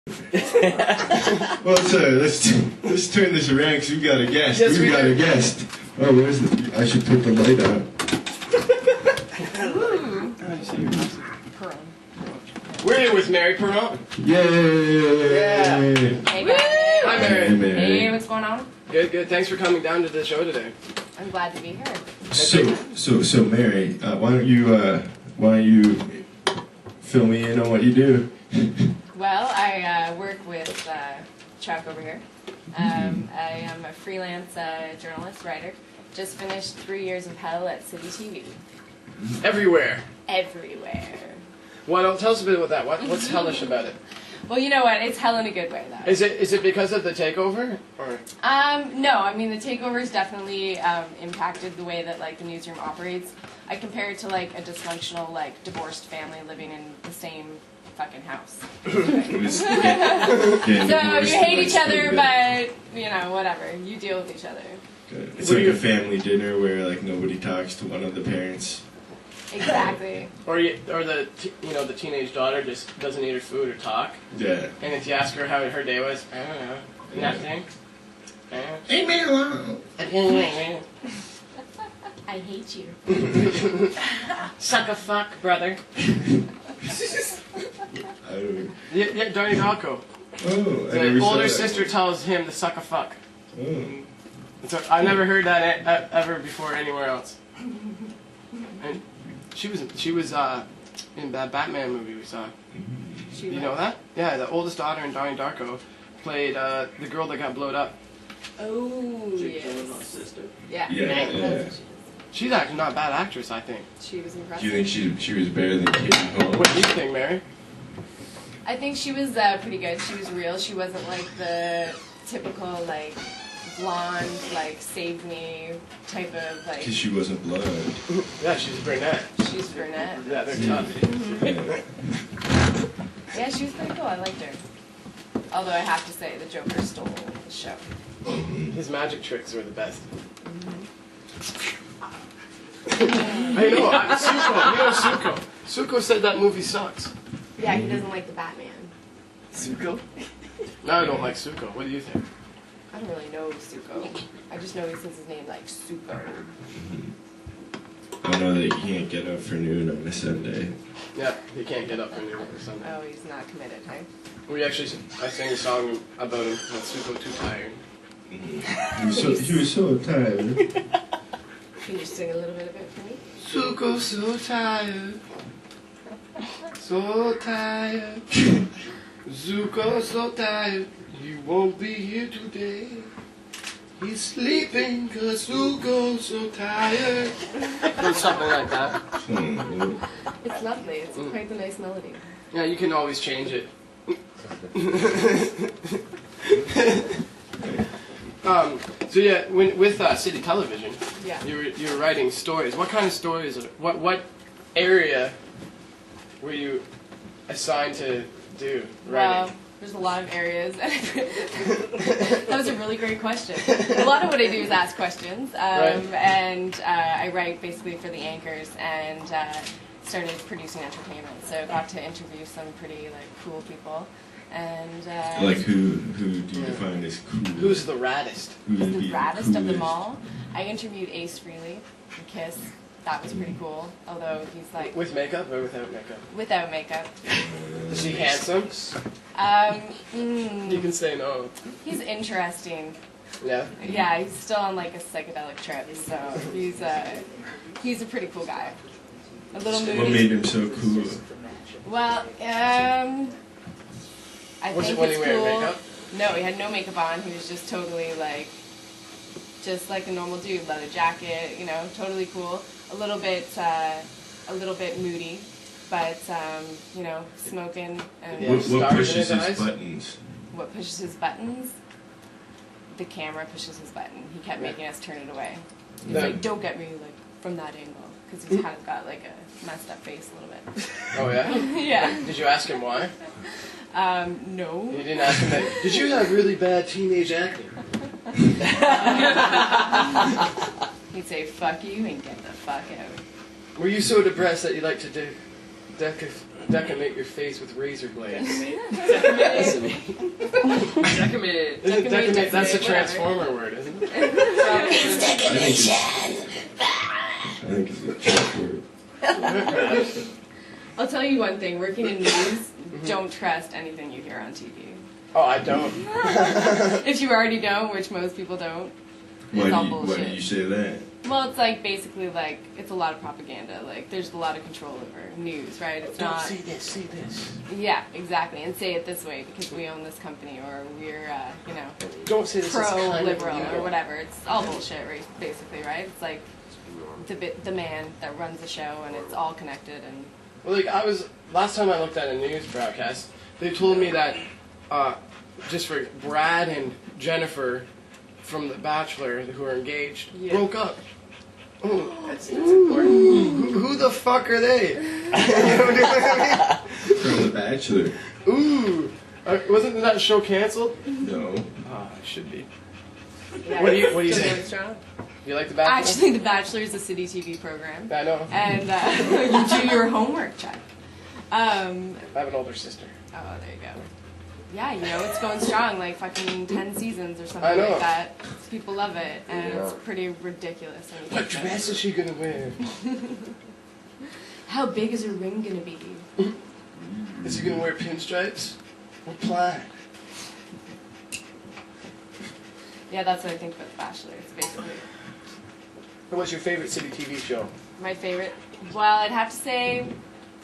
Well, let's turn this around because we got a guest. Yes, we got do. a guest. Oh, where's the? I should put the light on. We're here with Mary Perron. Yay! Yeah. Hey, Mary. Hi, Mary. Hey, Mary. Hey, what's going on? Good, good. Thanks for coming down to the show today. I'm glad to be here. So, Mary, why don't you fill me in on what you do? Well, I work with Chuck over here. I am a freelance journalist, writer. Just finished 3 years of hell at City TV. Everywhere. Everywhere. Why don't tell us a bit about that? What's hellish about it? Well, you know what? It's hell in a good way, though. Is it because of the takeover? Or? No. I mean, the takeover's definitely impacted the way that like the newsroom operates. I compare it to like a dysfunctional, like divorced family living in the same fucking house. So you hate each other, but you know, whatever. You deal with each other. It's like a family dinner where like nobody talks to one of the parents. Exactly. Or the the teenage daughter just doesn't eat her food or talk. Yeah. And if you ask her how her day was, I don't know. Nothing. Leave me alone. I hate you. Suck a fuck, brother. I don't. Yeah, Donnie Darko. Oh, I The never saw older that. sister tells him to suck a fuck. Oh. So I've never heard that ever before anywhere else. And she was in that Batman movie we saw. She You know that? Yeah, the oldest daughter in Donnie Darko played the girl that got blowed up. Oh, yes. Yeah. Yeah. She's actually not a bad actress, I think. She was Do impressive. you think she was better than Katie Holmes? What do you think, Mary? I think she was pretty good. She was real. She wasn't like the typical like blonde, like save me type of like. Because she wasn't blood. Yeah, she's brunette. She's brunette. Yeah, they're tough. Yeah, she was pretty cool. I liked her. Although I have to say, the Joker stole the show. His magic tricks were the best. I know, Suko. You know Suko. Suko said that movie sucks. Yeah, he doesn't like the Batman. Suko? No, I don't like Suko. What do you think? I don't really know Suko. I just know he says his name like Suko. I know that you can't get up for noon on a Sunday. Yeah, he can't get up for noon or something. Oh, he's not committed, hey? I sang a song about him called Suko Too Tired. He was so tired. Can you sing a little bit of it for me? Suko so tired. So tired. Zuko so tired. He won't be here today. He's sleeping cause Zuko's so tired. Or something like that. It's lovely. It's quite a nice melody. Yeah, you can always change it. So yeah, with City Television, Yeah. you were writing stories. What kind of stories? What area were you assigned to do Well, writing? there's a lot of areas. That was a really great question. A lot of what I do is ask questions, and I write basically for the anchors and started producing entertainment. So I got to interview some pretty like cool people. And Like who do you define as cool? Who's the raddest? Who would the be raddest of them coolest? all. I interviewed Ace Frehley from Kiss. That was pretty cool. Although he's like With makeup or without makeup? without makeup. Is he handsome? You can say no. He's interesting. Yeah. Yeah, he's still on like a psychedelic trip, so he's a pretty cool guy. A little moody. What made him so cool? Well, I Was think it when it's he wearing cool. makeup? No, he had no makeup on. He was just totally like, just like a normal dude. Leather jacket, you know, totally cool. A little bit moody, but you know, smoking and Yeah. What Stars in pushes his his eyes? buttons? what pushes his buttons. The camera pushes his button. He kept making us turn it away. He's No. like, don't get me like from that angle, because he's kind of got like a messed up face a little bit. Oh yeah. Yeah. Did you ask him why? No. You didn't ask him that. Did you have really bad teenage acne? He'd say, fuck you and get the fuck out. Were you so depressed that you like to Decimate your face with razor blades. Decimate. Decimate. Decimate. That's a Transformer word, isn't it? I think it's a trap word. I'll tell you one thing, working in news, don't trust anything you hear on TV. Oh, I don't. If you already don't, which most people don't, it's all bullshit. Why do you say that? Well, it's like basically like it's a lot of propaganda. Like there's a lot of control over news, right? It's Don't not. see this. Yeah, exactly. And say it this way because we own this company or we're Don't say this. pro-liberal or whatever. It's all bullshit, right? Basically, right? It's like the man that runs the show and it's all connected and. Well, like last time I looked at a news broadcast, they told me that just for Brad and Jennifer from The Bachelor who are engaged broke up. Ooh, that's important. Who the fuck are they? From The Bachelor. Ooh, wasn't that show canceled? No. Ah, it should be. Yeah, What do you say? Strong. You like The Bachelor? Actually, The Bachelor is a city TV program. I know. And you do your homework check. I have an older sister. Oh, there you go. Yeah, it's going strong, like fucking 10 seasons or something I know. like that. People love it, and it's pretty ridiculous. When you What think dress is she gonna wear? How big is her ring gonna be? Is he gonna wear pinstripes or plaid? Yeah, that's what I think about The Bachelor. It's basically What's your favorite city TV show? my favorite. Well, I'd have to say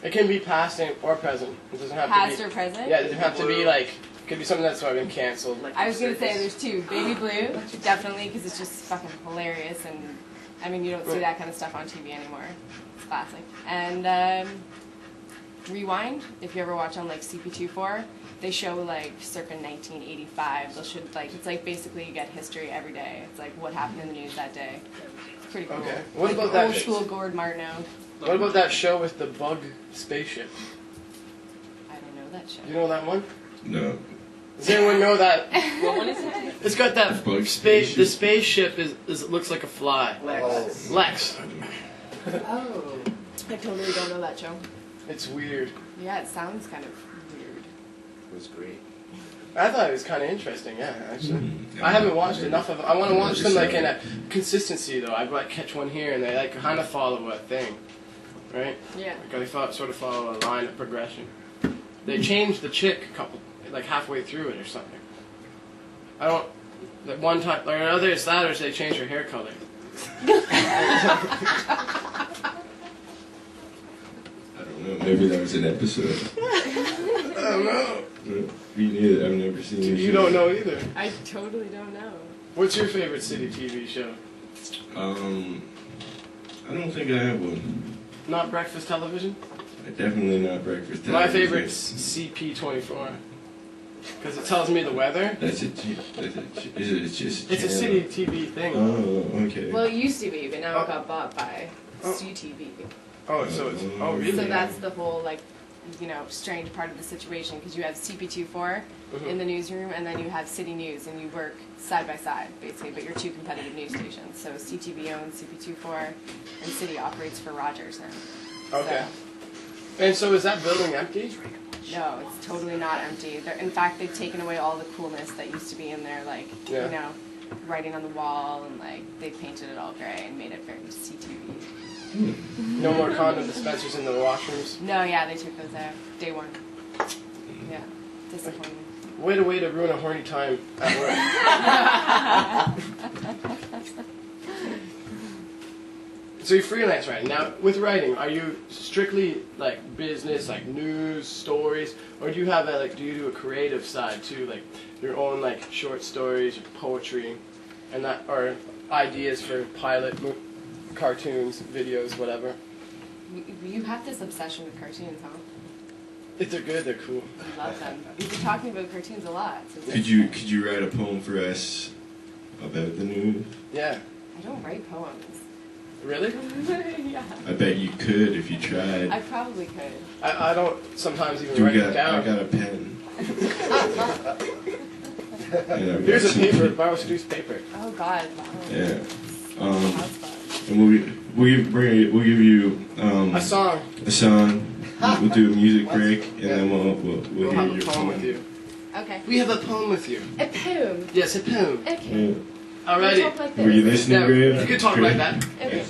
It can be past or present. It doesn't have past to or be. present. Yeah, it doesn't have to be like. It could be something that's been canceled. I was gonna say there's two. Baby Blue, definitely, because it's just fucking hilarious, and I mean you don't see that kind of stuff on TV anymore. It's classic. And Rewind, if you ever watch on like CP24, they show like circa 1985. They'll show like it's like basically you get history every day. It's like what happened in the news that day. It's pretty cool. Okay. What like about that? old school Gord Martineau? What about that show with the bug spaceship? I don't know that show. You know that one? No. Does anyone know that? What one is that? It's got that Bug space. The spaceship. spaceship looks like a fly. Lex. Oh. I totally don't know that show. It's weird. Yeah, it sounds kind of weird. It was great. I thought it was kind of interesting. Yeah, actually. I haven't watched enough of them. I want to watch them like in a consistency though. I'd like catch one here and they like kind of follow a thing, right? Yeah. Like they sort of follow a line of progression. They changed the chick like halfway through it or something. I don't. That one time, or either it's that or they changed her hair color. I don't know. Maybe that was an episode. I don't know. Me neither. I've never seen it. You don't know either. I totally don't know. What's your favorite city TV show? I don't think I have one. Not breakfast television? Definitely not breakfast television. My favorite's CP24. Because it tells me the weather. It's just a It's a channel? city TV thing. Oh, okay. Well, it used to be, but now it got bought by CTV. Oh, so it's. Oh, really? So that's the whole, like, strange part of the situation, because you have CP24 in the newsroom, and then you have City News, and you work side by side, basically, but you're two competitive news stations. So CTV owns CP24, and City operates for Rogers now. Okay. And so is that building empty? No, it's totally not empty. In fact, they've taken away all the coolness that used to be in there, like, writing on the wall, and, like, they painted it all gray and made it very CTV. No more condom dispensers in the washrooms? No, yeah, they took those out. Day one. Yeah, disappointing. Way to ruin a horny time at work. So you freelance writing. Now, with writing, are you strictly like business, like news, stories, or do you have do you do a creative side too, like your own like short stories, or poetry, and that, or ideas for pilot cartoons, videos, whatever? You have this obsession with cartoons, huh? If they're good, they're cool. You love them. You've been talking about cartoons a lot. So Could you write a poem for us about the news? Yeah. I don't write poems. Really? Yeah. I bet you could if you tried. I probably could. I don't sometimes even write it down. I got a pen. Here's a paper, borrow Stu's paper. Oh God. Wow. Yeah. That's fun. And we'll give you A song. A song. we'll do a music break, and then we'll We'll hear have a your poem with poem. you. Okay. We have a poem with you. A poem. Yes, a poem. Okay. Yeah. Alrighty. Talk like Were you this. listening, Now, Graham? you can talk Great. like that. Okay.